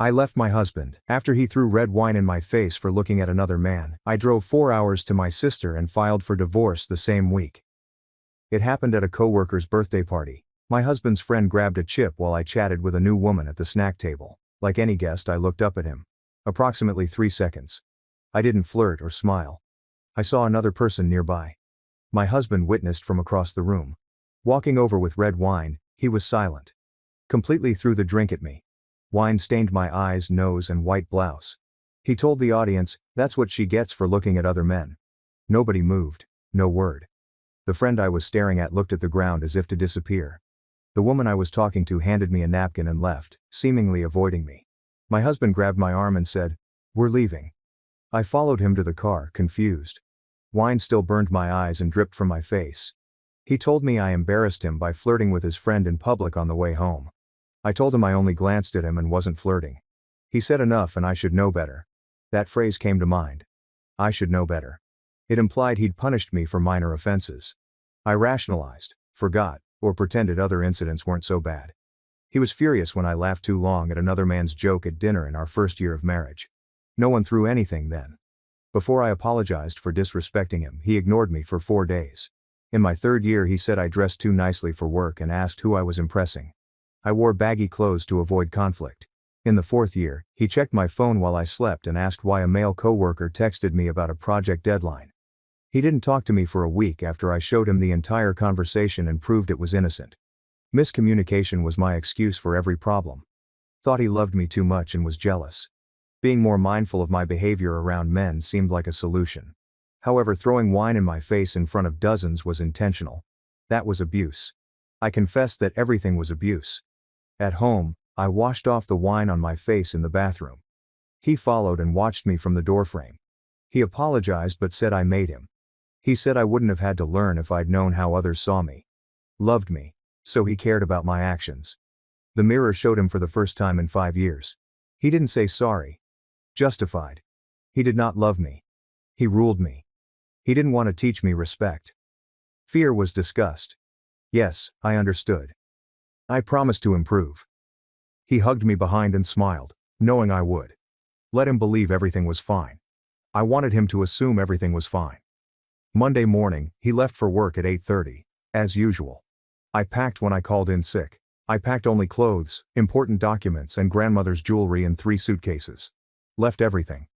I left my husband after he threw red wine in my face for looking at another man. I drove 4 hours to my sister and filed for divorce the same week. It happened at a coworker's birthday party. My husband's friend grabbed a chip while I chatted with a new woman at the snack table. Like any guest, I looked up at him. Approximately 3 seconds. I didn't flirt or smile. I saw another person nearby. My husband witnessed from across the room. Walking over with red wine, he was silent. Completely threw the drink at me. Wine stained my eyes, nose, and white blouse. He told the audience, "That's what she gets for looking at other men." Nobody moved, no word. The friend I was staring at looked at the ground as if to disappear. The woman I was talking to handed me a napkin and left, seemingly avoiding me. My husband grabbed my arm and said, "We're leaving." I followed him to the car, confused. Wine still burned my eyes and dripped from my face. He told me I embarrassed him by flirting with his friend in public on the way home. I told him I only glanced at him and wasn't flirting. He said enough and I should know better. That phrase came to mind. I should know better. It implied he'd punished me for minor offenses. I rationalized, forgot, or pretended other incidents weren't so bad. He was furious when I laughed too long at another man's joke at dinner in our first year of marriage. No one threw anything then. Before I apologized for disrespecting him, he ignored me for 4 days. In my 3rd year, he said I dressed too nicely for work and asked who I was impressing. I wore baggy clothes to avoid conflict. In the 4th year, he checked my phone while I slept and asked why a male coworker texted me about a project deadline. He didn't talk to me for a week after I showed him the entire conversation and proved it was innocent. Miscommunication was my excuse for every problem. Thought he loved me too much and was jealous. Being more mindful of my behavior around men seemed like a solution. However, throwing wine in my face in front of dozens was intentional. That was abuse. I confessed that everything was abuse. At home, I washed off the wine on my face in the bathroom. He followed and watched me from the doorframe. He apologized but said I made him. He said I wouldn't have had to learn if I'd known how others saw me. Loved me, so he cared about my actions. The mirror showed him for the first time in 5 years. He didn't say sorry. Justified. He did not love me. He ruled me. He didn't want to teach me respect. Fear was disgust. Yes, I understood. I promised to improve. He hugged me behind and smiled, knowing I would. Let him believe everything was fine. I wanted him to assume everything was fine. Monday morning, he left for work at 8:30, as usual. I packed when I called in sick. I packed only clothes, important documents and grandmother's jewelry in 3 suitcases. Left everything.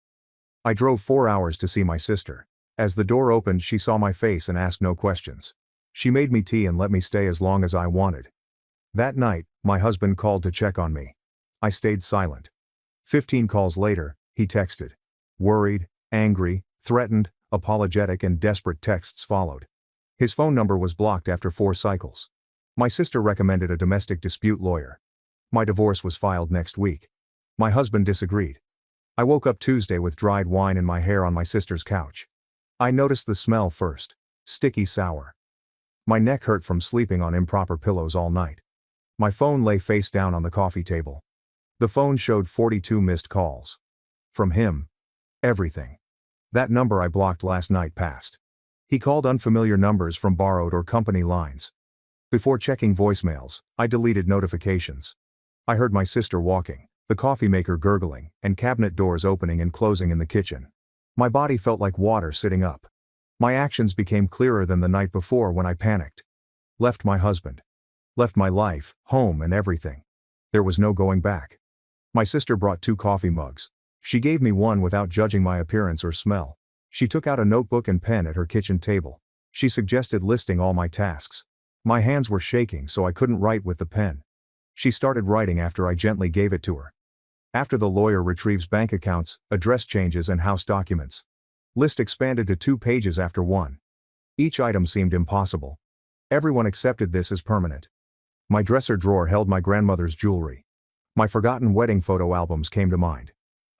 I drove 4 hours to see my sister. As the door opened, she saw my face and asked no questions. She made me tea and let me stay as long as I wanted. That night, my husband called to check on me. I stayed silent. 15 calls later, he texted. Worried, angry, threatened, apologetic and desperate texts followed. His phone number was blocked after 4 cycles. My sister recommended a domestic dispute lawyer. My divorce was filed next week. My husband disagreed. I woke up Tuesday with dried wine in my hair on my sister's couch. I noticed the smell first. Sticky sour. My neck hurt from sleeping on improper pillows all night. My phone lay face down on the coffee table. The phone showed 42 missed calls. From him. Everything. That number I blocked last night passed. He called unfamiliar numbers from borrowed or company lines. Before checking voicemails, I deleted notifications. I heard my sister walking, the coffee maker gurgling, and cabinet doors opening and closing in the kitchen. My body felt like water sitting up. My actions became clearer than the night before when I panicked. Left my husband. Left my life, home and everything. There was no going back. My sister brought 2 coffee mugs. She gave me one without judging my appearance or smell. She took out a notebook and pen at her kitchen table. She suggested listing all my tasks. My hands were shaking so I couldn't write with the pen. She started writing after I gently gave it to her. After the lawyer retrieves bank accounts, address changes and house documents. List expanded to 2 pages after 1. Each item seemed impossible. Everyone accepted this as permanent. My dresser drawer held my grandmother's jewelry. My forgotten wedding photo albums came to mind.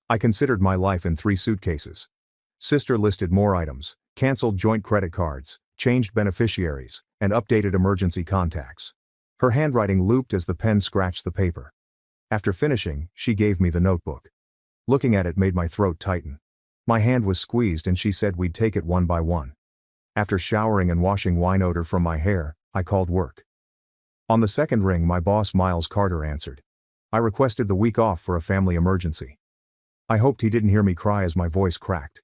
I considered my life in 3 suitcases. Sister listed more items, canceled joint credit cards, changed beneficiaries, and updated emergency contacts. Her handwriting looped as the pen scratched the paper. After finishing, she gave me the notebook. Looking at it made my throat tighten. My hand was squeezed and she said we'd take it one by one. After showering and washing wine odor from my hair, I called work. On the second ring, my boss Miles Carter answered. I requested the week off for a family emergency. I hoped he didn't hear me cry as my voice cracked.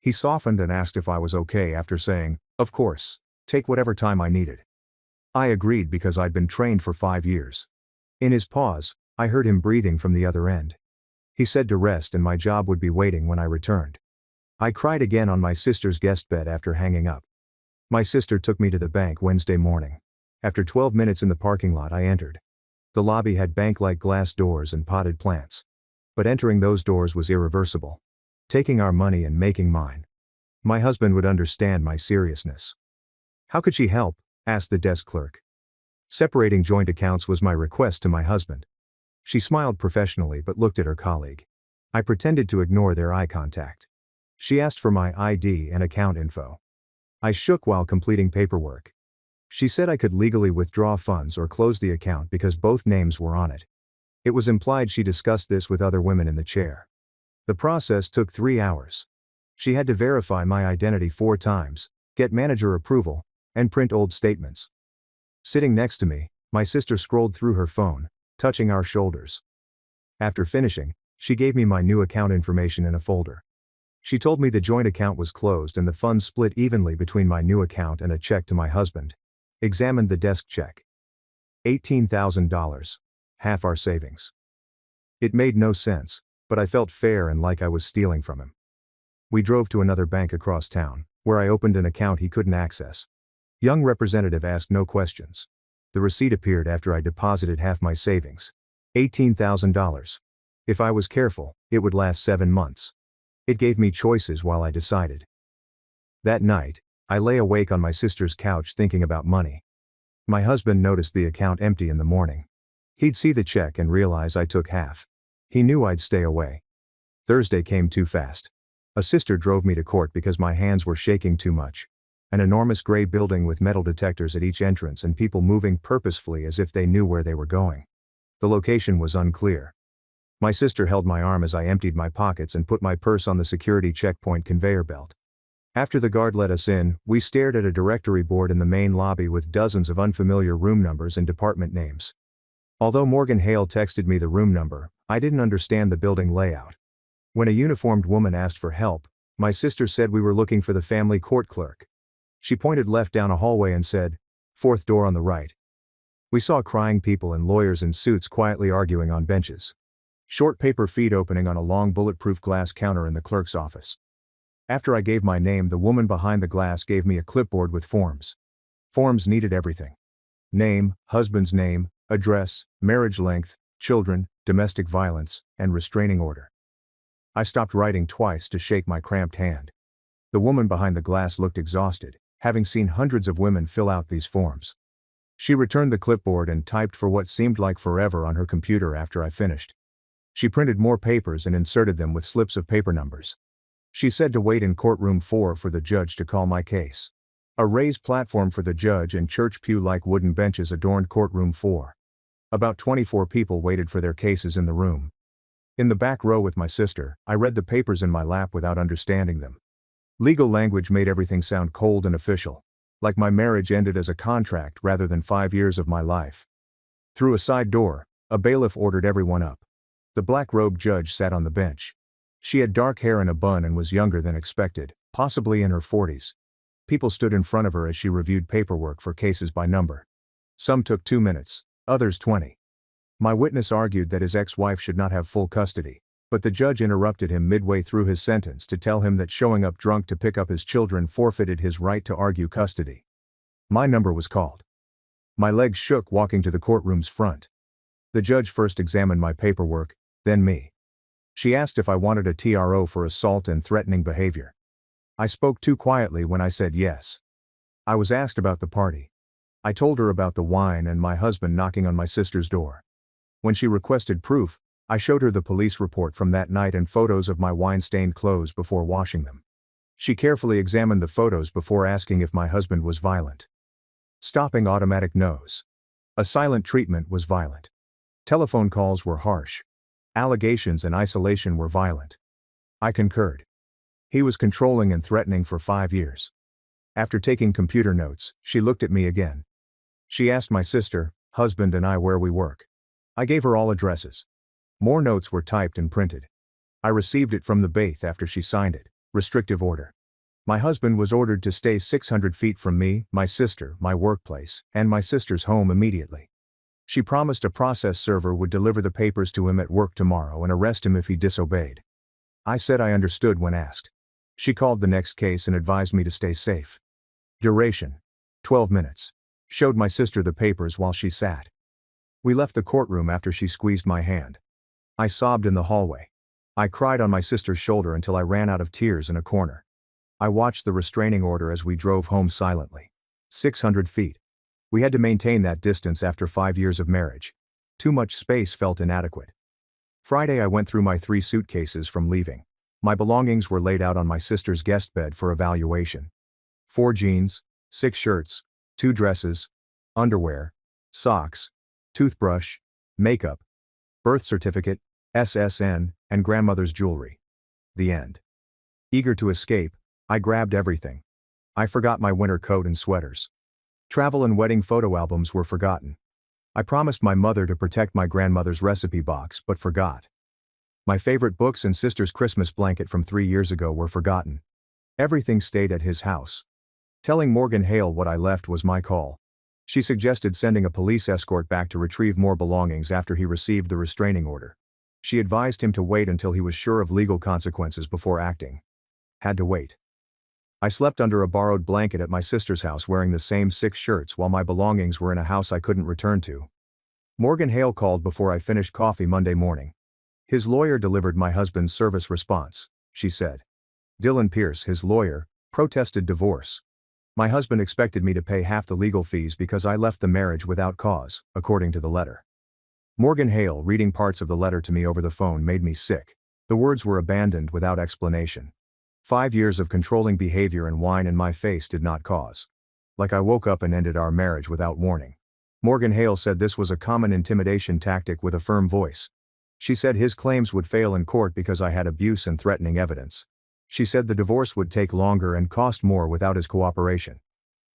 He softened and asked if I was okay after saying, "Of course, take whatever time I needed." I agreed because I'd been trained for 5 years. In his pause, I heard him breathing from the other end. He said to rest and my job would be waiting when I returned. I cried again on my sister's guest bed after hanging up. My sister took me to the bank Wednesday morning. After 12 minutes in the parking lot, I entered. The lobby had bank-like glass doors and potted plants. But entering those doors was irreversible. Taking our money and making mine. My husband would understand my seriousness. "How could she help?" asked the desk clerk. Separating joint accounts was my request to my husband. She smiled professionally but looked at her colleague. I pretended to ignore their eye contact. She asked for my ID and account info. I shook while completing paperwork. She said I could legally withdraw funds or close the account because both names were on it. It was implied she discussed this with other women in the chair. The process took 3 hours. She had to verify my identity 4 times, get manager approval, and print old statements. Sitting next to me, my sister scrolled through her phone, touching our shoulders. After finishing, she gave me my new account information in a folder. She told me the joint account was closed and the funds split evenly between my new account and a check to my husband. Examined the desk check. $18,000. Half our savings. It made no sense, but I felt fair and like I was stealing from him. We drove to another bank across town, where I opened an account he couldn't access. Young representative asked no questions. The receipt appeared after I deposited half my savings. $18,000. If I was careful, it would last 7 months. It gave me choices while I decided. That night, I lay awake on my sister's couch thinking about money. My husband noticed the account empty in the morning. He'd see the check and realize I took half. He knew I'd stay away. Thursday came too fast. A sister drove me to court because my hands were shaking too much. An enormous gray building with metal detectors at each entrance and people moving purposefully as if they knew where they were going. The location was unclear. My sister held my arm as I emptied my pockets and put my purse on the security checkpoint conveyor belt. After the guard let us in, we stared at a directory board in the main lobby with dozens of unfamiliar room numbers and department names. Although Morgan Hale texted me the room number, I didn't understand the building layout. When a uniformed woman asked for help, my sister said we were looking for the family court clerk. She pointed left down a hallway and said, "4th door on the right." We saw crying people and lawyers in suits quietly arguing on benches. Short paper feed opening on a long bulletproof glass counter in the clerk's office. After I gave my name, the woman behind the glass gave me a clipboard with forms. Forms needed everything. Name, husband's name, address, marriage length, children, domestic violence, and restraining order. I stopped writing twice to shake my cramped hand. The woman behind the glass looked exhausted, having seen hundreds of women fill out these forms. She returned the clipboard and typed for what seemed like forever on her computer after I finished. She printed more papers and inserted them with slips of paper numbers. She said to wait in courtroom 4 for the judge to call my case. A raised platform for the judge and church pew-like wooden benches adorned courtroom 4. About 24 people waited for their cases in the room. In the back row with my sister, I read the papers in my lap without understanding them. Legal language made everything sound cold and official, like my marriage ended as a contract rather than 5 years of my life. Through a side door, a bailiff ordered everyone up. The black-robed judge sat on the bench. She had dark hair in a bun and was younger than expected, possibly in her 40s. People stood in front of her as she reviewed paperwork for cases by number. Some took 2 minutes, others 20. My witness argued that his ex-wife should not have full custody, but the judge interrupted him midway through his sentence to tell him that showing up drunk to pick up his children forfeited his right to argue custody. My number was called. My legs shook walking to the courtroom's front. The judge first examined my paperwork, then me. She asked if I wanted a TRO for assault and threatening behavior. I spoke too quietly when I said yes. I was asked about the party. I told her about the wine and my husband knocking on my sister's door. When she requested proof, I showed her the police report from that night and photos of my wine-stained clothes before washing them. She carefully examined the photos before asking if my husband was violent. Stopping automatic no's. A silent treatment was violent. Telephone calls were harsh. Allegations and isolation were violent. I concurred. He was controlling and threatening for 5 years. After taking computer notes, she looked at me again. She asked my sister, husband and I where we work. I gave her all addresses. More notes were typed and printed. I received it from the bath after she signed it. Restrictive order. My husband was ordered to stay 600 feet from me, my sister, my workplace, and my sister's home immediately. She promised a process server would deliver the papers to him at work tomorrow and arrest him if he disobeyed. I said I understood when asked. She called the next case and advised me to stay safe. Duration: 12 minutes. Showed my sister the papers while she sat. We left the courtroom after she squeezed my hand. I sobbed in the hallway. I cried on my sister's shoulder until I ran out of tears in a corner. I watched the restraining order as we drove home silently. 600 feet. We had to maintain that distance after 5 years of marriage. Too much space felt inadequate. Friday I went through my 3 suitcases from leaving. My belongings were laid out on my sister's guest bed for evaluation. 4 jeans, 6 shirts, 2 dresses, underwear, socks, toothbrush, makeup, birth certificate, SSN, and grandmother's jewelry. The end. Eager to escape, I grabbed everything. I forgot my winter coat and sweaters. Travel and wedding photo albums were forgotten. I promised my mother to protect my grandmother's recipe box but forgot. My favorite books and sister's Christmas blanket from 3 years ago were forgotten. Everything stayed at his house. Telling Morgan Hale what I left was my call. She suggested sending a police escort back to retrieve more belongings after he received the restraining order. She advised him to wait until he was sure of legal consequences before acting. Had to wait. I slept under a borrowed blanket at my sister's house wearing the same 6 shirts while my belongings were in a house I couldn't return to. Morgan Hale called before I finished coffee Monday morning. His lawyer delivered my husband's service response, she said. Dylan Pierce, his lawyer, protested divorce. My husband expected me to pay half the legal fees because I left the marriage without cause, according to the letter. Morgan Hale reading parts of the letter to me over the phone made me sick. The words were abandoned without explanation. 5 years of controlling behavior and wine in my face did not cause. Like I woke up and ended our marriage without warning. Morgan Hale said this was a common intimidation tactic with a firm voice. She said his claims would fail in court because I had abuse and threatening evidence. She said the divorce would take longer and cost more without his cooperation.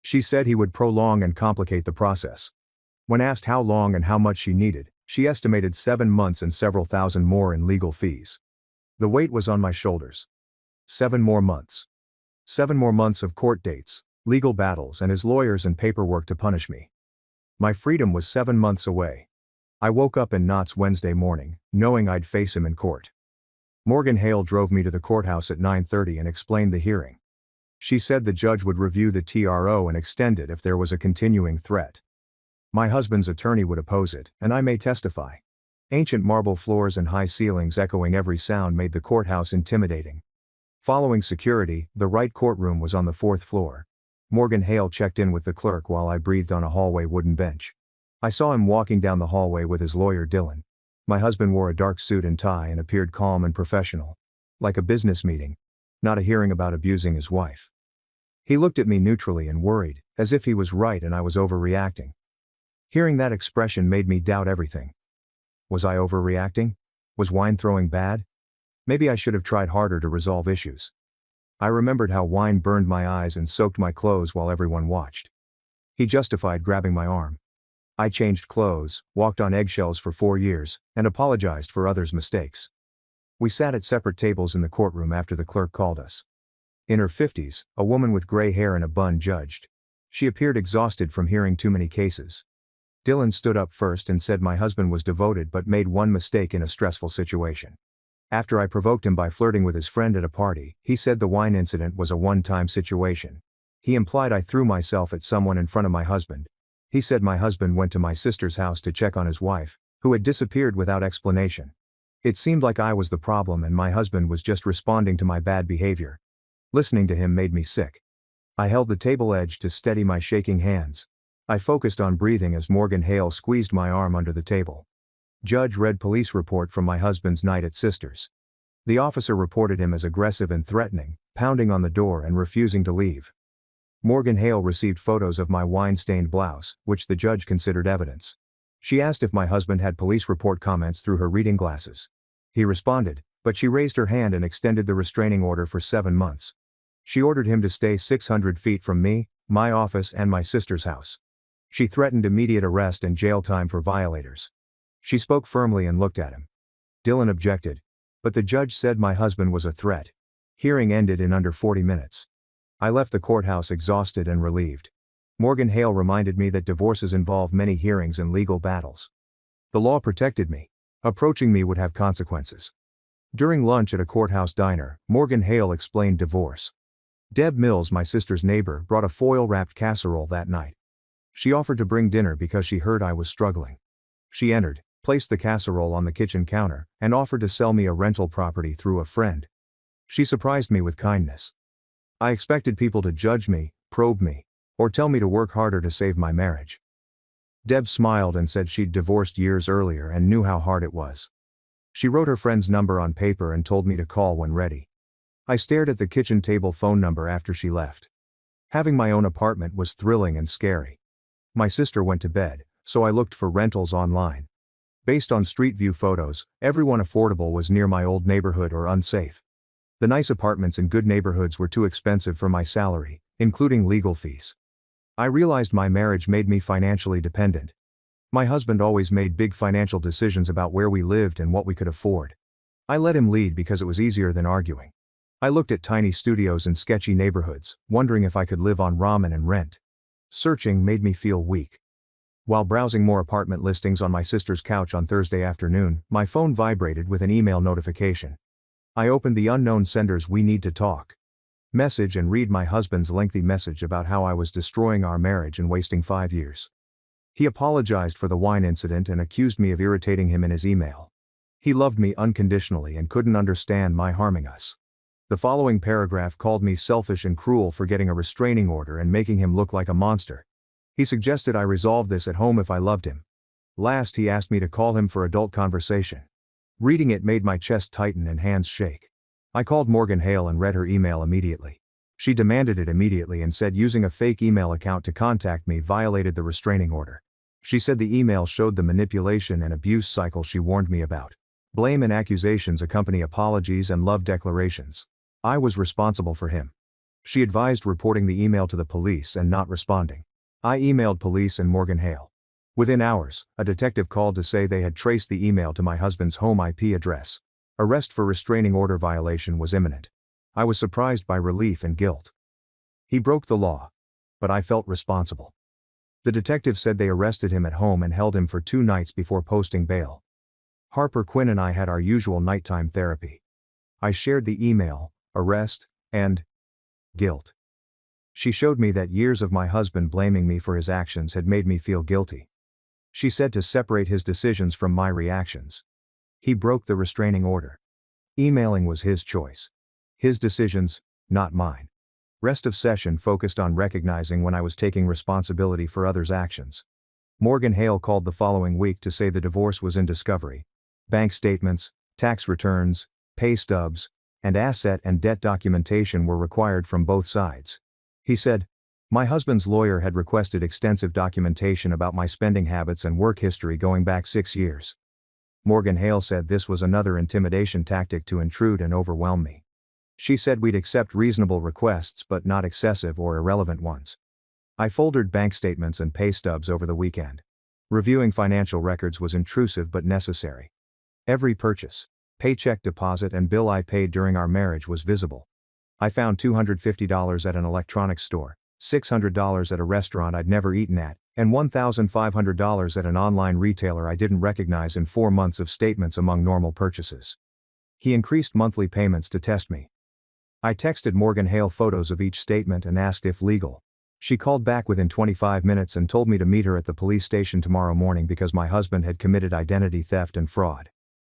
She said he would prolong and complicate the process. When asked how long and how much she needed, she estimated 7 months and several thousand more in legal fees. The weight was on my shoulders. 7 more months. 7 more months of court dates, legal battles and his lawyers and paperwork to punish me. My freedom was 7 months away. I woke up in knots Wednesday morning, knowing I'd face him in court. Morgan Hale drove me to the courthouse at 9:30 and explained the hearing. She said the judge would review the TRO and extend it if there was a continuing threat. My husband's attorney would oppose it, and I may testify. Ancient marble floors and high ceilings echoing every sound made the courthouse intimidating. Following security, the right courtroom was on the 4th floor. Morgan Hale checked in with the clerk while I breathed on a hallway wooden bench. I saw him walking down the hallway with his lawyer Dylan. My husband wore a dark suit and tie and appeared calm and professional. Like a business meeting. Not a hearing about abusing his wife. He looked at me neutrally and worried, as if he was right and I was overreacting. Hearing that expression made me doubt everything. Was I overreacting? Was wine throwing bad? Maybe I should have tried harder to resolve issues. I remembered how wine burned my eyes and soaked my clothes while everyone watched. He justified grabbing my arm. I changed clothes, walked on eggshells for 4 years, and apologized for others' mistakes. We sat at separate tables in the courtroom after the clerk called us. In her 50s, a woman with gray hair and a bun judged. She appeared exhausted from hearing too many cases. Dylan stood up first and said my husband was devoted but made one mistake in a stressful situation. After I provoked him by flirting with his friend at a party, he said the wine incident was a one-time situation. He implied I threw myself at someone in front of my husband. He said my husband went to my sister's house to check on his wife, who had disappeared without explanation. It seemed like I was the problem and my husband was just responding to my bad behavior. Listening to him made me sick. I held the table edge to steady my shaking hands. I focused on breathing as Morgan Hale squeezed my arm under the table. Judge read police report from my husband's night at Sisters. The officer reported him as aggressive and threatening, pounding on the door and refusing to leave. Morgan Hale received photos of my wine-stained blouse, which the judge considered evidence. She asked if my husband had police report comments through her reading glasses. He responded, but she raised her hand and extended the restraining order for 7 months. She ordered him to stay 600 feet from me, my office and my sister's house. She threatened immediate arrest and jail time for violators. She spoke firmly and looked at him. Dylan objected, but the judge said my husband was a threat. Hearing ended in under 40 minutes. I left the courthouse exhausted and relieved. Morgan Hale reminded me that divorces involve many hearings and legal battles. The law protected me. Approaching me would have consequences. During lunch at a courthouse diner, Morgan Hale explained divorce. Deb Mills, my sister's neighbor, brought a foil-wrapped casserole that night. She offered to bring dinner because she heard I was struggling. She entered, placed the casserole on the kitchen counter, and offered to sell me a rental property through a friend. She surprised me with kindness. I expected people to judge me, probe me, or tell me to work harder to save my marriage. Deb smiled and said she'd divorced years earlier and knew how hard it was. She wrote her friend's number on paper and told me to call when ready. I stared at the kitchen table phone number after she left. Having my own apartment was thrilling and scary. My sister went to bed, so I looked for rentals online. Based on Street View photos, everyone affordable was near my old neighborhood or unsafe. The nice apartments in good neighborhoods were too expensive for my salary, including legal fees. I realized my marriage made me financially dependent. My husband always made big financial decisions about where we lived and what we could afford. I let him lead because it was easier than arguing. I looked at tiny studios in sketchy neighborhoods, wondering if I could live on ramen and rent. Searching made me feel weak. While browsing more apartment listings on my sister's couch on Thursday afternoon, my phone vibrated with an email notification. I opened the unknown sender's "We need to talk" message and read my husband's lengthy message about how I was destroying our marriage and wasting 5 years. He apologized for the wine incident and accused me of irritating him in his email. He loved me unconditionally and couldn't understand my harming us. The following paragraph called me selfish and cruel for getting a restraining order and making him look like a monster. He suggested I resolve this at home if I loved him. Last, he asked me to call him for adult conversation. Reading it made my chest tighten and hands shake. I called Morgan Hale and read her email immediately. She demanded it immediately and said using a fake email account to contact me violated the restraining order. She said the email showed the manipulation and abuse cycle she warned me about. Blame and accusations accompany apologies and love declarations. I was responsible for him. She advised reporting the email to the police and not responding. I emailed police and Morgan Hale. Within hours, a detective called to say they had traced the email to my husband's home IP address. Arrest for restraining order violation was imminent. I was surprised by relief and guilt. He broke the law. But I felt responsible. The detective said they arrested him at home and held him for 2 nights before posting bail. Harper Quinn and I had our usual nighttime therapy. I shared the email, arrest, and guilt. She showed me that years of my husband blaming me for his actions had made me feel guilty. She said to separate his decisions from my reactions. He broke the restraining order. Emailing was his choice. His decisions, not mine. Rest of session focused on recognizing when I was taking responsibility for others' actions. Morgan Hale called the following week to say the divorce was in discovery. Bank statements, tax returns, pay stubs, and asset and debt documentation were required from both sides. He said, "My husband's lawyer had requested extensive documentation about my spending habits and work history going back 6 years. Morgan Hale said this was another intimidation tactic to intrude and overwhelm me. She said we'd accept reasonable requests but not excessive or irrelevant ones. I folded bank statements and pay stubs over the weekend. Reviewing financial records was intrusive but necessary. Every purchase, paycheck deposit and bill I paid during our marriage was visible. I found $250 at an electronics store, $600 at a restaurant I'd never eaten at, and $1,500 at an online retailer I didn't recognize in 4 months of statements among normal purchases. He increased monthly payments to test me. I texted Morgan Hale photos of each statement and asked if legal. She called back within 25 minutes and told me to meet her at the police station tomorrow morning because my husband had committed identity theft and fraud.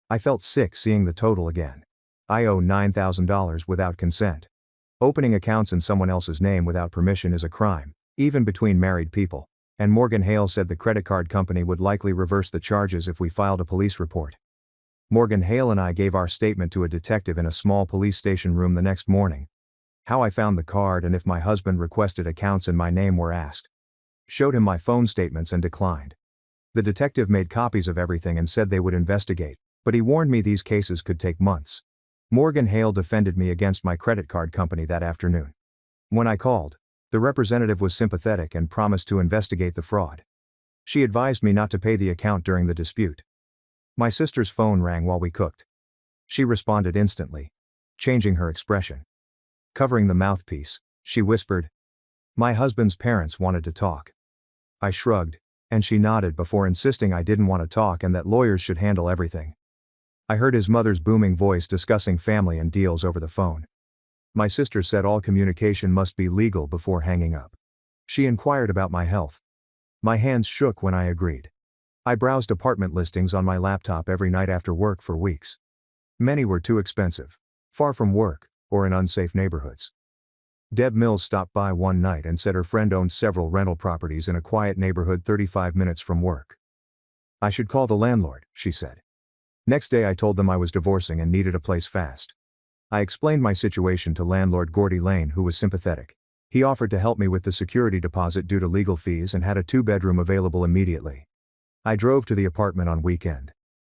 I felt sick seeing the total again. I owe $9,000 without consent. Opening accounts in someone else's name without permission is a crime, even between married people, and Morgan Hale said the credit card company would likely reverse the charges if we filed a police report. Morgan Hale and I gave our statement to a detective in a small police station room the next morning. How I found the card and if my husband requested accounts in my name were asked. Showed him my phone statements and declined. The detective made copies of everything and said they would investigate, but he warned me these cases could take months. Morgan Hale defended me against my credit card company that afternoon. When I called, the representative was sympathetic and promised to investigate the fraud. She advised me not to pay the account during the dispute. My sister's phone rang while we cooked. She responded instantly, changing her expression. Covering the mouthpiece, she whispered, "My husband's parents wanted to talk." I shrugged, and she nodded before insisting I didn't want to talk and that lawyers should handle everything. I heard his mother's booming voice discussing family and deals over the phone. My sister said all communication must be legal before hanging up. She inquired about my health. My hands shook when I agreed. I browsed apartment listings on my laptop every night after work for weeks. Many were too expensive, far from work, or in unsafe neighborhoods. Deb Mills stopped by one night and said her friend owned several rental properties in a quiet neighborhood 35 minutes from work. I should call the landlord, she said. Next day I told them I was divorcing and needed a place fast. I explained my situation to landlord Gordy Lane, who was sympathetic. He offered to help me with the security deposit due to legal fees and had a 2-bedroom available immediately. I drove to the apartment on weekend.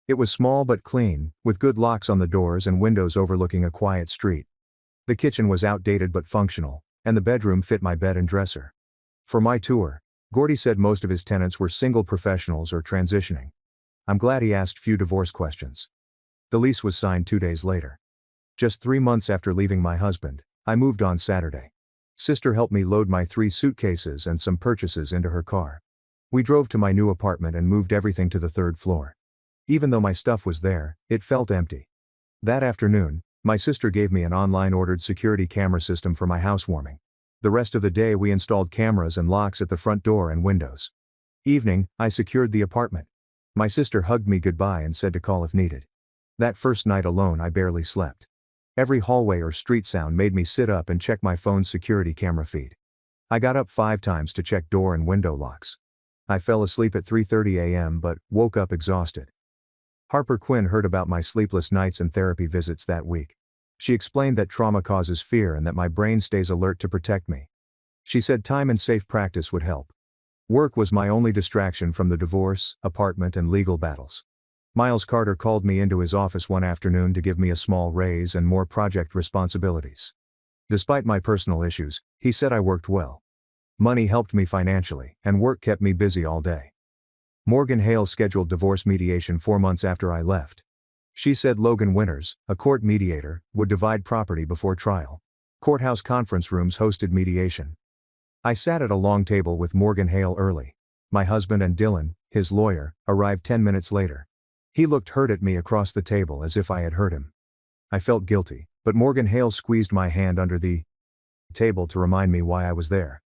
It was small but clean, with good locks on the doors and windows overlooking a quiet street. The kitchen was outdated but functional, and the bedroom fit my bed and dresser. For my tour, Gordy said most of his tenants were single professionals or transitioning. I'm glad he asked few divorce questions. The lease was signed 2 days later. Just 3 months after leaving my husband, I moved on Saturday. Sister helped me load my 3 suitcases and some purchases into her car. We drove to my new apartment and moved everything to the 3rd floor. Even though my stuff was there, it felt empty. That afternoon, my sister gave me an online-ordered security camera system for my housewarming. The rest of the day we installed cameras and locks at the front door and windows. Evening, I secured the apartment. My sister hugged me goodbye and said to call if needed. That first night alone I barely slept. Every hallway or street sound made me sit up and check my phone's security camera feed. I got up 5 times to check door and window locks. I fell asleep at 3:30 a.m. but woke up exhausted. Harper Quinn heard about my sleepless nights and therapy visits that week. She explained that trauma causes fear and that my brain stays alert to protect me. She said time and safe practice would help. Work was my only distraction from the divorce, apartment and legal battles. Miles Carter called me into his office one afternoon to give me a small raise and more project responsibilities. Despite my personal issues, he said I worked well. Money helped me financially, and work kept me busy all day. Morgan Hale scheduled divorce mediation 4 months after I left. She said Logan Winters, a court mediator, would divide property before trial. Courthouse conference rooms hosted mediation. I sat at a long table with Morgan Hale early. My husband and Dylan, his lawyer, arrived 10 minutes later. He looked hurt at me across the table as if I had hurt him. I felt guilty, but Morgan Hale squeezed my hand under the table to remind me why I was there.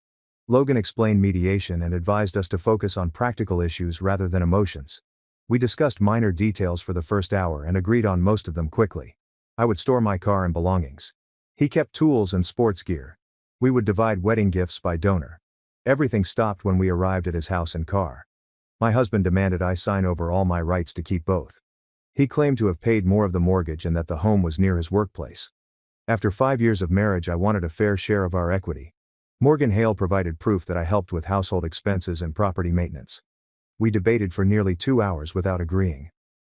Logan explained mediation and advised us to focus on practical issues rather than emotions. We discussed minor details for the first hour and agreed on most of them quickly. I would store my car and belongings. He kept tools and sports gear. We would divide wedding gifts by donor. Everything stopped when we arrived at his house and car. My husband demanded I sign over all my rights to keep both. He claimed to have paid more of the mortgage and that the home was near his workplace. After 5 years of marriage, I wanted a fair share of our equity. Morgan Hale provided proof that I helped with household expenses and property maintenance. We debated for nearly 2 hours without agreeing.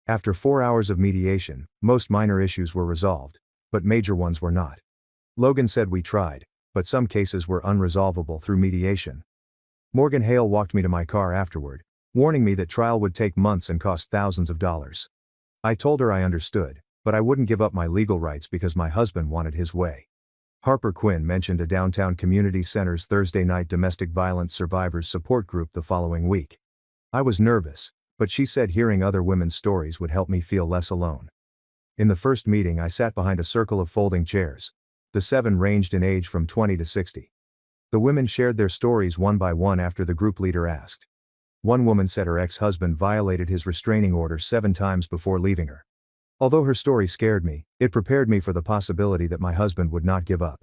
After 4 hours of mediation, most minor issues were resolved, but major ones were not. Logan said we tried, but some cases were unresolvable through mediation. Morgan Hale walked me to my car afterward, warning me that trial would take months and cost thousands of dollars. I told her I understood, but I wouldn't give up my legal rights because my husband wanted his way. Harper Quinn mentioned a downtown community center's Thursday night domestic violence survivors support group the following week. I was nervous, but she said hearing other women's stories would help me feel less alone. In the first meeting, I sat behind a circle of folding chairs. The 7 ranged in age from 20 to 60. The women shared their stories one by one after the group leader asked. One woman said her ex-husband violated his restraining order 7 times before leaving her. Although her story scared me, it prepared me for the possibility that my husband would not give up.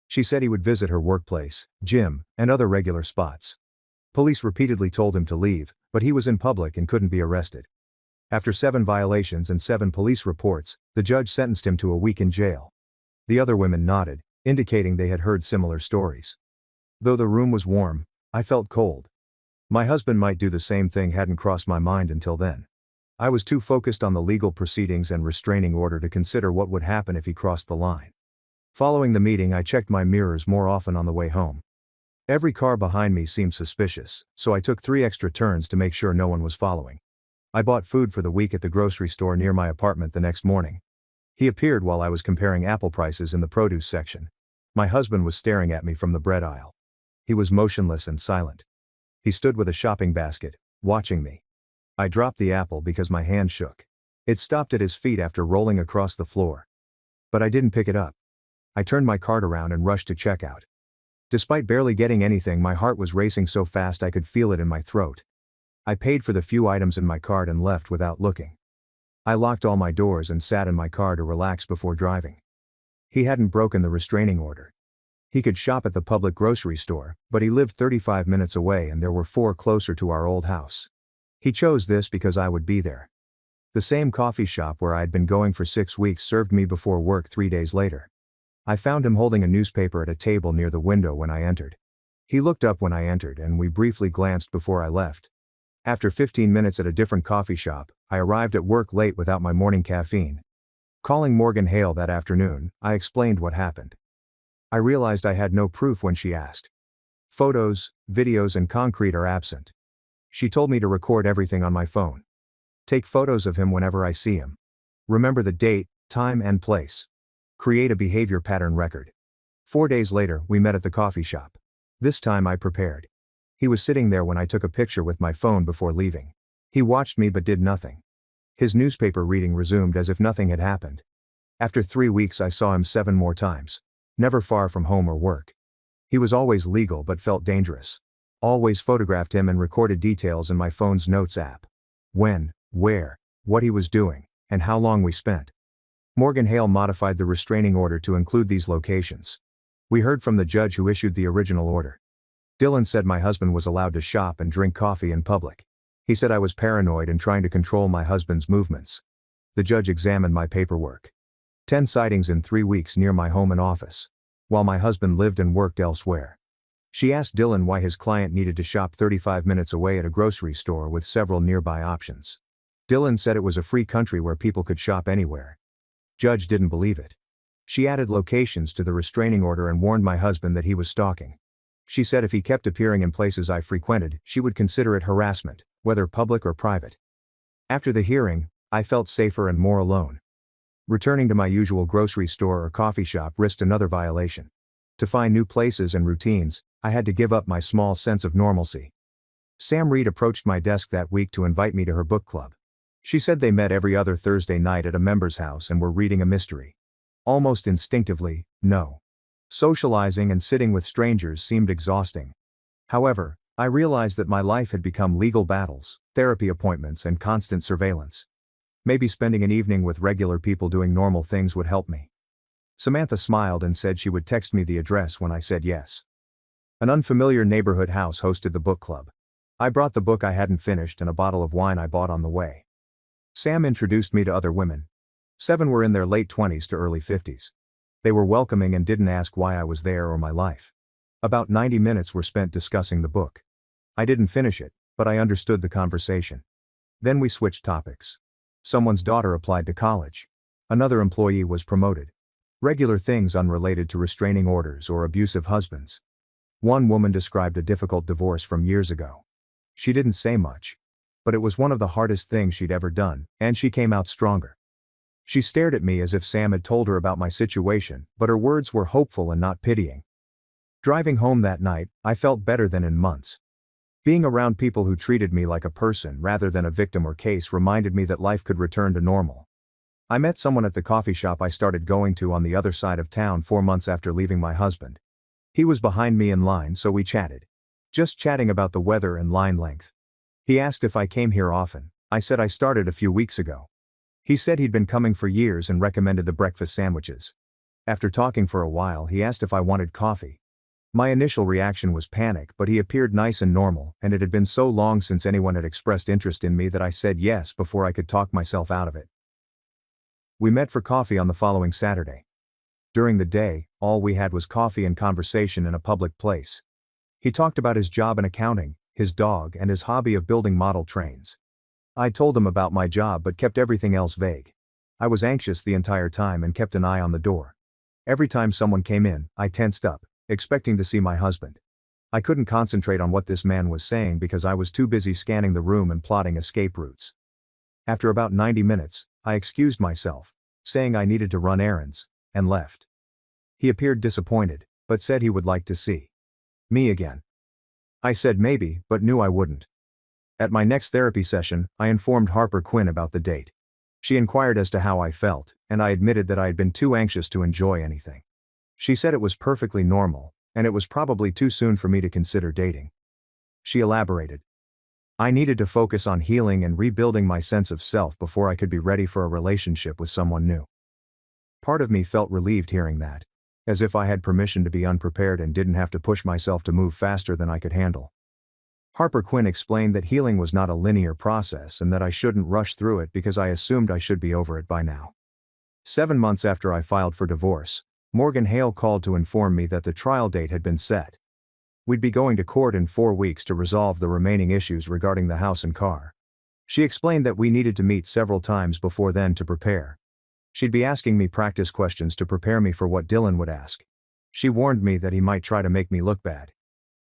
She said he would visit her workplace, gym, and other regular spots. Police repeatedly told him to leave, but he was in public and couldn't be arrested. After 7 violations and 7 police reports, the judge sentenced him to a week in jail. The other women nodded, indicating they had heard similar stories. Though the room was warm, I felt cold. My husband might do the same thing hadn't crossed my mind until then. I was too focused on the legal proceedings and restraining order to consider what would happen if he crossed the line. Following the meeting, I checked my mirrors more often on the way home. Every car behind me seemed suspicious, so I took 3 extra turns to make sure no one was following. I bought food for the week at the grocery store near my apartment the next morning. He appeared while I was comparing apple prices in the produce section. My husband was staring at me from the bread aisle. He was motionless and silent. He stood with a shopping basket, watching me. I dropped the apple because my hand shook. It stopped at his feet after rolling across the floor. But I didn't pick it up. I turned my cart around and rushed to checkout. Despite barely getting anything, my heart was racing so fast I could feel it in my throat. I paid for the few items in my cart and left without looking. I locked all my doors and sat in my car to relax before driving. He hadn't broken the restraining order. He could shop at the public grocery store, but he lived 35 minutes away and there were 4 closer to our old house. He chose this because I would be there. The same coffee shop where I had been going for 6 weeks served me before work 3 days later. I found him holding a newspaper at a table near the window when I entered. He looked up when I entered and we briefly glanced before I left. After 15 minutes at a different coffee shop, I arrived at work late without my morning caffeine. Calling Morgan Hale that afternoon, I explained what happened. I realized I had no proof when she asked. Photos, videos and concrete are absent. She told me to record everything on my phone. Take photos of him whenever I see him. Remember the date, time and place. Create a behavior pattern record. 4 days later, we met at the coffee shop. This time I prepared. He was sitting there when I took a picture with my phone before leaving. He watched me but did nothing. His newspaper reading resumed as if nothing had happened. After 3 weeks I saw him 7 more times. Never far from home or work. He was always legal but felt dangerous. Always photographed him and recorded details in my phone's notes app. When, where, what he was doing, and how long we spent. Morgan Hale modified the restraining order to include these locations. We heard from the judge who issued the original order. Dylan said my husband was allowed to shop and drink coffee in public. He said I was paranoid and trying to control my husband's movements. The judge examined my paperwork. 10 sightings in 3 weeks near my home and office, while my husband lived and worked elsewhere. She asked Dylan why his client needed to shop 35 minutes away at a grocery store with several nearby options. Dylan said it was a free country where people could shop anywhere. Judge didn't believe it. She added locations to the restraining order and warned my husband that he was stalking. She said if he kept appearing in places I frequented, she would consider it harassment, whether public or private. After the hearing, I felt safer and more alone. Returning to my usual grocery store or coffee shop risked another violation. To find new places and routines, I had to give up my small sense of normalcy. Sam Reed approached my desk that week to invite me to her book club. She said they met every other Thursday night at a member's house and were reading a mystery. Almost instinctively, no. Socializing and sitting with strangers seemed exhausting. However, I realized that my life had become legal battles, therapy appointments and constant surveillance. Maybe spending an evening with regular people doing normal things would help me. Samantha smiled and said she would text me the address when I said yes. An unfamiliar neighborhood house hosted the book club. I brought the book I hadn't finished and a bottle of wine I bought on the way. Sam introduced me to other women. 7 were in their late 20s to early 50s. They were welcoming and didn't ask why I was there or my life. About 90 minutes were spent discussing the book. I didn't finish it, but I understood the conversation. Then we switched topics. Someone's daughter applied to college. Another employee was promoted. Regular things unrelated to restraining orders or abusive husbands. One woman described a difficult divorce from years ago. She didn't say much. But it was one of the hardest things she'd ever done, and she came out stronger. She stared at me as if Sam had told her about my situation, but her words were hopeful and not pitying. Driving home that night, I felt better than in months. Being around people who treated me like a person rather than a victim or case reminded me that life could return to normal. I met someone at the coffee shop I started going to on the other side of town 4 months after leaving my husband. He was behind me in line, so we chatted. Just chatting about the weather and line length. He asked if I came here often. I said I started a few weeks ago. He said he'd been coming for years and recommended the breakfast sandwiches. After talking for a while, he asked if I wanted coffee. My initial reaction was panic, but he appeared nice and normal, and it had been so long since anyone had expressed interest in me that I said yes before I could talk myself out of it. We met for coffee on the following Saturday. During the day, all we had was coffee and conversation in a public place. He talked about his job in accounting, his dog, and his hobby of building model trains. I told him about my job but kept everything else vague. I was anxious the entire time and kept an eye on the door. Every time someone came in, I tensed up, expecting to see my husband. I couldn't concentrate on what this man was saying because I was too busy scanning the room and plotting escape routes. After about 90 minutes, I excused myself, saying I needed to run errands, and left. He appeared disappointed, but said he would like to see me again. I said maybe, but knew I wouldn't. At my next therapy session, I informed Harper Quinn about the date. She inquired as to how I felt, and I admitted that I had been too anxious to enjoy anything. She said it was perfectly normal, and it was probably too soon for me to consider dating. She elaborated. I needed to focus on healing and rebuilding my sense of self before I could be ready for a relationship with someone new. Part of me felt relieved hearing that, as if I had permission to be unprepared and didn't have to push myself to move faster than I could handle. Harper Quinn explained that healing was not a linear process and that I shouldn't rush through it because I assumed I should be over it by now. 7 months after I filed for divorce, Morgan Hale called to inform me that the trial date had been set. We'd be going to court in 4 weeks to resolve the remaining issues regarding the house and car. She explained that we needed to meet several times before then to prepare. She'd be asking me practice questions to prepare me for what Dylan would ask. She warned me that he might try to make me look bad.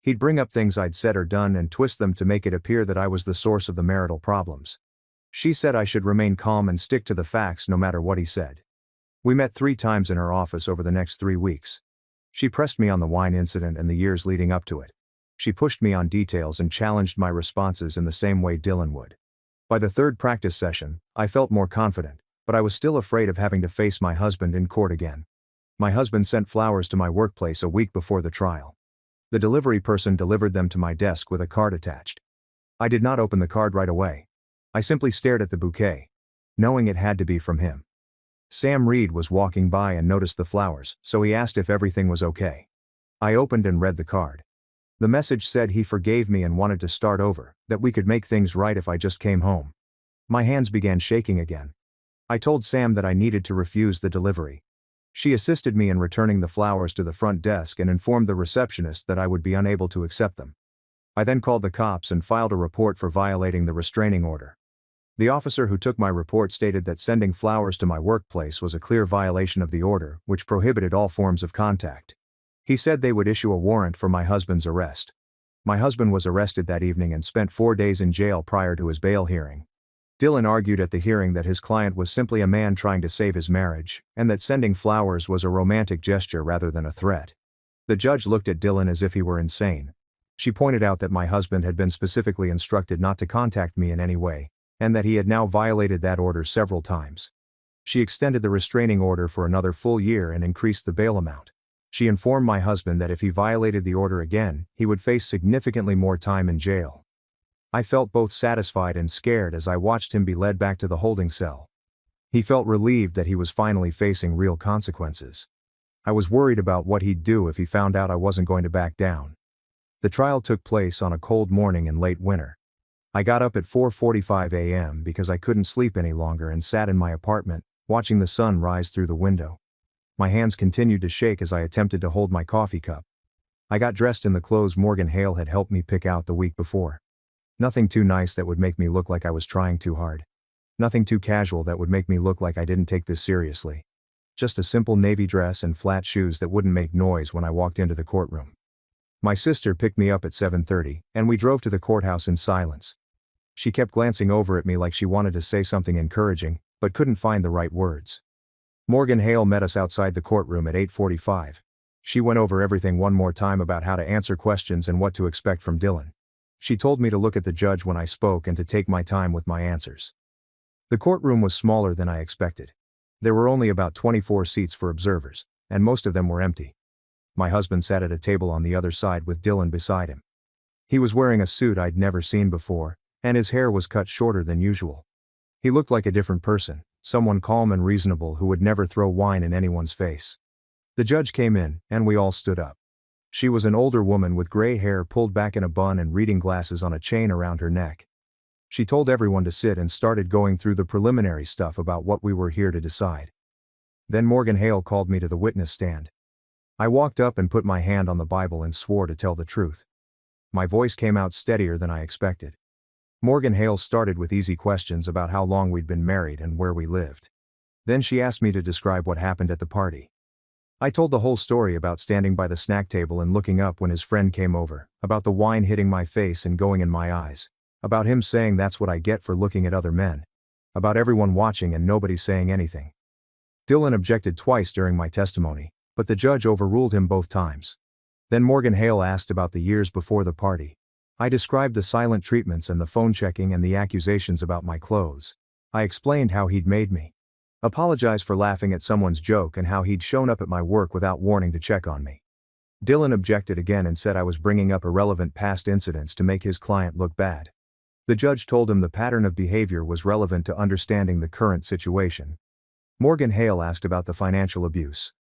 He'd bring up things I'd said or done and twist them to make it appear that I was the source of the marital problems. She said I should remain calm and stick to the facts no matter what he said. We met 3 times in her office over the next 3 weeks. She pressed me on the wine incident and the years leading up to it. She pushed me on details and challenged my responses in the same way Dylan would. By the 3rd practice session, I felt more confident, but I was still afraid of having to face my husband in court again. My husband sent flowers to my workplace a week before the trial. The delivery person delivered them to my desk with a card attached. I did not open the card right away. I simply stared at the bouquet, knowing it had to be from him. Sam Reed was walking by and noticed the flowers, so he asked if everything was okay. I opened and read the card. The message said he forgave me and wanted to start over, that we could make things right if I just came home. My hands began shaking again. I told Sam that I needed to refuse the delivery. She assisted me in returning the flowers to the front desk and informed the receptionist that I would be unable to accept them. I then called the cops and filed a report for violating the restraining order. The officer who took my report stated that sending flowers to my workplace was a clear violation of the order, which prohibited all forms of contact. He said they would issue a warrant for my husband's arrest. My husband was arrested that evening and spent 4 days in jail prior to his bail hearing. Dylan argued at the hearing that his client was simply a man trying to save his marriage, and that sending flowers was a romantic gesture rather than a threat. The judge looked at Dylan as if he were insane. She pointed out that my husband had been specifically instructed not to contact me in any way, and that he had now violated that order several times. She extended the restraining order for another full year and increased the bail amount. She informed my husband that if he violated the order again, he would face significantly more time in jail. I felt both satisfied and scared as I watched him be led back to the holding cell. He felt relieved that he was finally facing real consequences. I was worried about what he'd do if he found out I wasn't going to back down. The trial took place on a cold morning in late winter. I got up at 4:45 a.m. because I couldn't sleep any longer and sat in my apartment, watching the sun rise through the window. My hands continued to shake as I attempted to hold my coffee cup. I got dressed in the clothes Morgan Hale had helped me pick out the week before. Nothing too nice that would make me look like I was trying too hard. Nothing too casual that would make me look like I didn't take this seriously. Just a simple navy dress and flat shoes that wouldn't make noise when I walked into the courtroom. My sister picked me up at 7:30, and we drove to the courthouse in silence. She kept glancing over at me like she wanted to say something encouraging, but couldn't find the right words. Morgan Hale met us outside the courtroom at 8:45. She went over everything one more time about how to answer questions and what to expect from Dylan. She told me to look at the judge when I spoke and to take my time with my answers. The courtroom was smaller than I expected. There were only about 24 seats for observers, and most of them were empty. My husband sat at a table on the other side with Dylan beside him. He was wearing a suit I'd never seen before, and his hair was cut shorter than usual. He looked like a different person, someone calm and reasonable who would never throw wine in anyone's face. The judge came in, and we all stood up. She was an older woman with gray hair pulled back in a bun and reading glasses on a chain around her neck. She told everyone to sit and started going through the preliminary stuff about what we were here to decide. Then Morgan Hale called me to the witness stand. I walked up and put my hand on the Bible and swore to tell the truth. My voice came out steadier than I expected. Morgan Hale started with easy questions about how long we'd been married and where we lived. Then she asked me to describe what happened at the party. I told the whole story about standing by the snack table and looking up when his friend came over, about the wine hitting my face and going in my eyes, about him saying that's what I get for looking at other men. About everyone watching and nobody saying anything. Dylan objected twice during my testimony, but the judge overruled him both times. Then Morgan Hale asked about the years before the party. I described the silent treatments and the phone checking and the accusations about my clothes. I explained how he'd made me apologize for laughing at someone's joke and how he'd shown up at my work without warning to check on me. Dylan objected again and said I was bringing up irrelevant past incidents to make his client look bad. The judge told him the pattern of behavior was relevant to understanding the current situation. Morgan Hale asked about the financial abuse.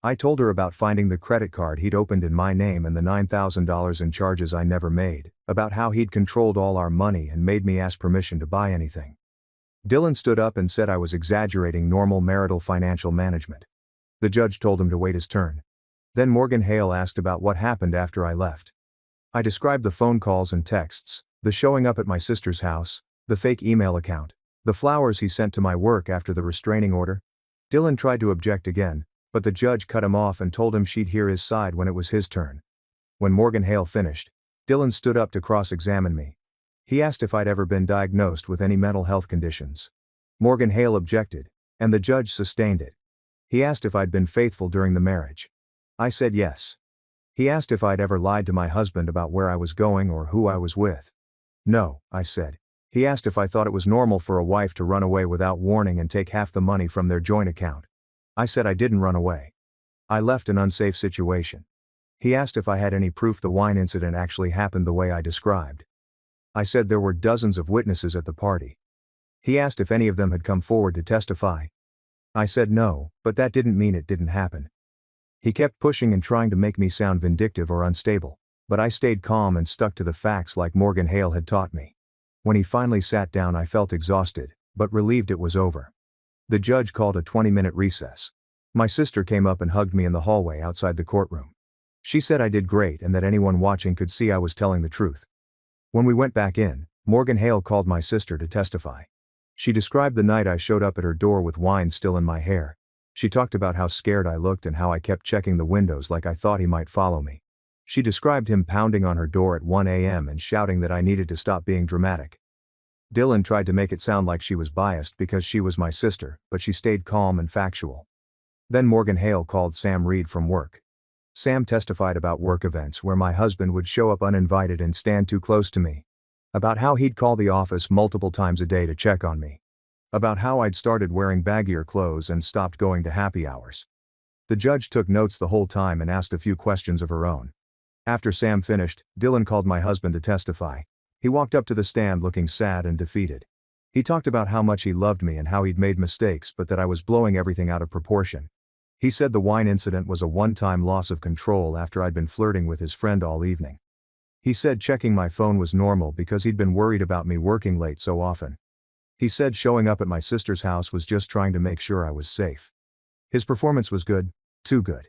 I told her about finding the credit card he'd opened in my name and the $9,000 in charges I never made, about how he'd controlled all our money and made me ask permission to buy anything. Dylan stood up and said I was exaggerating normal marital financial management. The judge told him to wait his turn. Then Morgan Hale asked about what happened after I left. I described the phone calls and texts, the showing up at my sister's house, the fake email account, the flowers he sent to my work after the restraining order. Dylan tried to object again, but the judge cut him off and told him she'd hear his side when it was his turn. When Morgan Hale finished, Dylan stood up to cross-examine me. He asked if I'd ever been diagnosed with any mental health conditions. Morgan Hale objected, and the judge sustained it. He asked if I'd been faithful during the marriage. I said yes. He asked if I'd ever lied to my husband about where I was going or who I was with. No, I said. He asked if I thought it was normal for a wife to run away without warning and take half the money from their joint account. I said I didn't run away. I left an unsafe situation. He asked if I had any proof the wine incident actually happened the way I described. I said there were dozens of witnesses at the party. He asked if any of them had come forward to testify. I said no, but that didn't mean it didn't happen. He kept pushing and trying to make me sound vindictive or unstable, but I stayed calm and stuck to the facts like Morgan Hale had taught me. When he finally sat down, I felt exhausted, but relieved it was over. The judge called a 20-minute recess. My sister came up and hugged me in the hallway outside the courtroom. She said I did great and that anyone watching could see I was telling the truth. When we went back in, Morgan Hale called my sister to testify. She described the night I showed up at her door with wine still in my hair. She talked about how scared I looked and how I kept checking the windows like I thought he might follow me. She described him pounding on her door at 1 a.m. and shouting that I needed to stop being dramatic. Dylan tried to make it sound like she was biased because she was my sister, but she stayed calm and factual. Then Morgan Hale called Sam Reed from work. Sam testified about work events where my husband would show up uninvited and stand too close to me. About how he'd call the office multiple times a day to check on me. About how I'd started wearing baggier clothes and stopped going to happy hours. The judge took notes the whole time and asked a few questions of her own. After Sam finished, Dylan called my husband to testify. He walked up to the stand looking sad and defeated. He talked about how much he loved me and how he'd made mistakes but that I was blowing everything out of proportion. He said the wine incident was a one-time loss of control after I'd been flirting with his friend all evening. He said checking my phone was normal because he'd been worried about me working late so often. He said showing up at my sister's house was just trying to make sure I was safe. His performance was good, too good.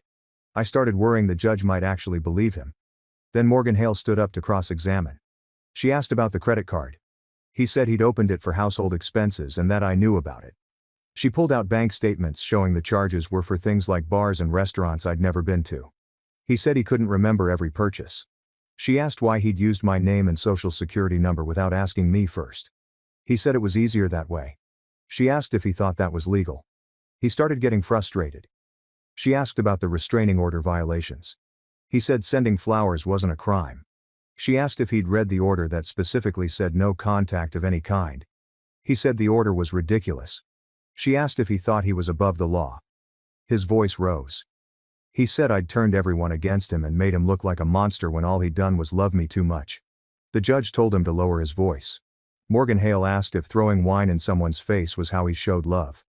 I started worrying the judge might actually believe him. Then Morgan Hale stood up to cross-examine. She asked about the credit card. He said he'd opened it for household expenses and that I knew about it. She pulled out bank statements showing the charges were for things like bars and restaurants I'd never been to. He said he couldn't remember every purchase. She asked why he'd used my name and social security number without asking me first. He said it was easier that way. She asked if he thought that was legal. He started getting frustrated. She asked about the restraining order violations. He said sending flowers wasn't a crime. She asked if he'd read the order that specifically said no contact of any kind. He said the order was ridiculous. She asked if he thought he was above the law. His voice rose. He said I'd turned everyone against him and made him look like a monster when all he'd done was love me too much. The judge told him to lower his voice. Morgan Hale asked if throwing wine in someone's face was how he showed love.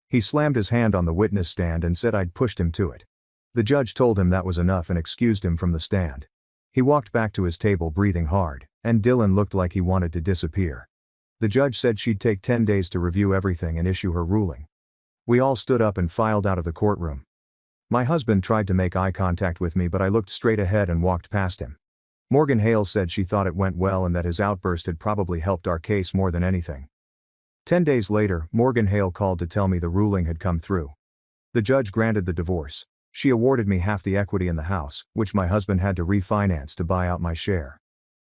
He slammed his hand on the witness stand and said I'd pushed him to it. The judge told him that was enough and excused him from the stand. He walked back to his table breathing hard, and Dylan looked like he wanted to disappear. The judge said she'd take 10 days to review everything and issue her ruling. We all stood up and filed out of the courtroom. My husband tried to make eye contact with me but I looked straight ahead and walked past him. Morgan Hale said she thought it went well and that his outburst had probably helped our case more than anything. 10 days later, Morgan Hale called to tell me the ruling had come through. The judge granted the divorce. She awarded me half the equity in the house, which my husband had to refinance to buy out my share.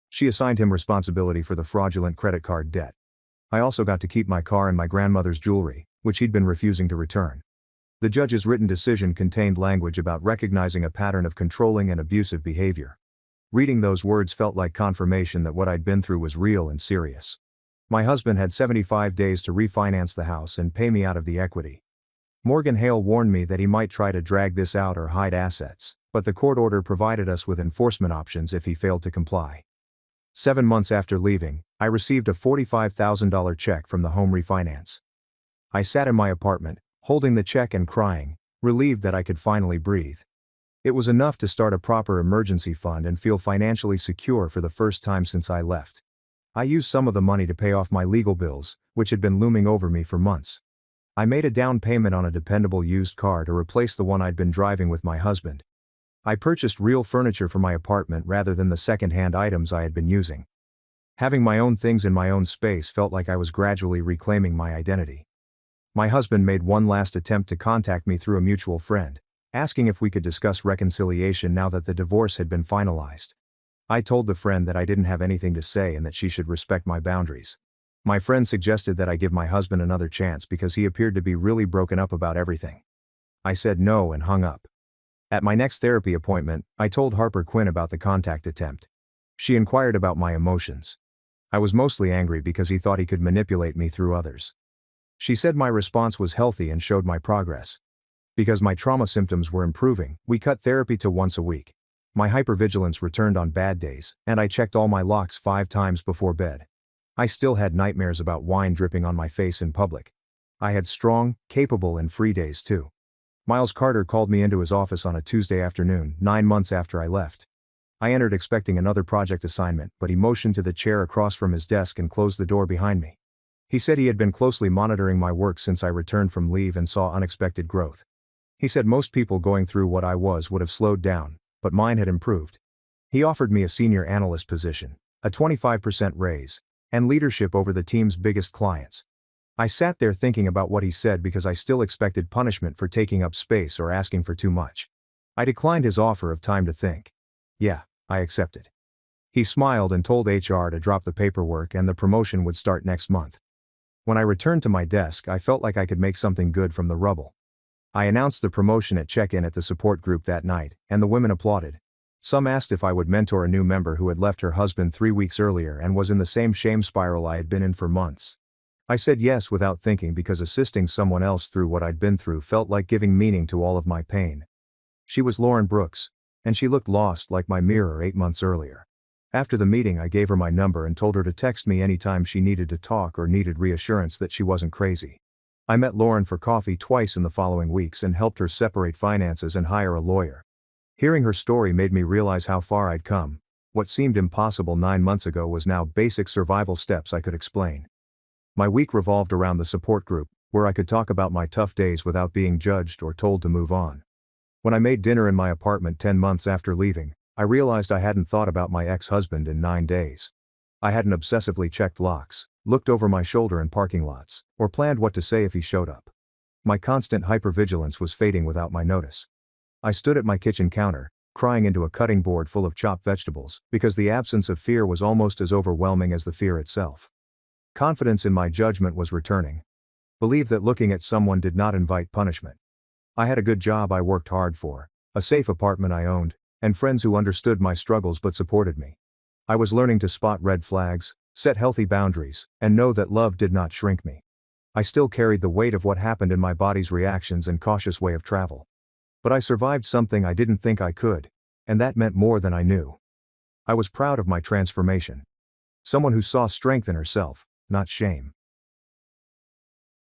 She assigned him responsibility for the fraudulent credit card debt. I also got to keep my car and my grandmother's jewelry, which he'd been refusing to return. The judge's written decision contained language about recognizing a pattern of controlling and abusive behavior. Reading those words felt like confirmation that what I'd been through was real and serious. My husband had 75 days to refinance the house and pay me out of the equity. Morgan Hale warned me that he might try to drag this out or hide assets, but the court order provided us with enforcement options if he failed to comply. 7 months after leaving, I received a $45,000 check from the home refinance. I sat in my apartment, holding the check and crying, relieved that I could finally breathe. It was enough to start a proper emergency fund and feel financially secure for the first time since I left. I used some of the money to pay off my legal bills, which had been looming over me for months. I made a down payment on a dependable used car to replace the one I'd been driving with my husband. I purchased real furniture for my apartment rather than the second-hand items I had been using. Having my own things in my own space felt like I was gradually reclaiming my identity. My husband made one last attempt to contact me through a mutual friend, asking if we could discuss reconciliation now that the divorce had been finalized. I told the friend that I didn't have anything to say and that she should respect my boundaries. My friend suggested that I give my husband another chance because he appeared to be really broken up about everything. I said no and hung up. At my next therapy appointment, I told Harper Quinn about the contact attempt. She inquired about my emotions. I was mostly angry because he thought he could manipulate me through others. She said my response was healthy and showed my progress. Because my trauma symptoms were improving, we cut therapy to once a week. My hypervigilance returned on bad days, and I checked all my locks 5 times before bed. I still had nightmares about wine dripping on my face in public. I had strong, capable and free days too. Miles Carter called me into his office on a Tuesday afternoon, 9 months after I left. I entered expecting another project assignment, but he motioned to the chair across from his desk and closed the door behind me. He said he had been closely monitoring my work since I returned from leave and saw unexpected growth. He said most people going through what I was would have slowed down, but mine had improved. He offered me a senior analyst position, a 25% raise, and leadership over the team's biggest clients. I sat there thinking about what he said because I still expected punishment for taking up space or asking for too much. I declined his offer of time to think. Yeah, I accepted. He smiled and told HR to drop the paperwork and the promotion would start next month. When I returned to my desk, I felt like I could make something good from the rubble. I announced the promotion at check-in at the support group that night, and the women applauded. Some asked if I would mentor a new member who had left her husband 3 weeks earlier and was in the same shame spiral I had been in for months. I said yes without thinking because assisting someone else through what I'd been through felt like giving meaning to all of my pain. She was Lauren Brooks, and she looked lost like my mirror 8 months earlier. After the meeting, I gave her my number and told her to text me anytime she needed to talk or needed reassurance that she wasn't crazy. I met Lauren for coffee twice in the following weeks and helped her separate finances and hire a lawyer. Hearing her story made me realize how far I'd come. What seemed impossible 9 months ago was now basic survival steps I could explain. My week revolved around the support group, where I could talk about my tough days without being judged or told to move on. When I made dinner in my apartment 10 months after leaving, I realized I hadn't thought about my ex-husband in 9 days. I hadn't obsessively checked locks, looked over my shoulder in parking lots, or planned what to say if he showed up. My constant hypervigilance was fading without my notice. I stood at my kitchen counter, crying into a cutting board full of chopped vegetables, because the absence of fear was almost as overwhelming as the fear itself. Confidence in my judgment was returning. Believed that looking at someone did not invite punishment. I had a good job I worked hard for, a safe apartment I owned, and friends who understood my struggles but supported me. I was learning to spot red flags, set healthy boundaries, and know that love did not shrink me. I still carried the weight of what happened in my body's reactions and cautious way of travel. But I survived something I didn't think I could, and that meant more than I knew. I was proud of my transformation. Someone who saw strength in herself, not shame.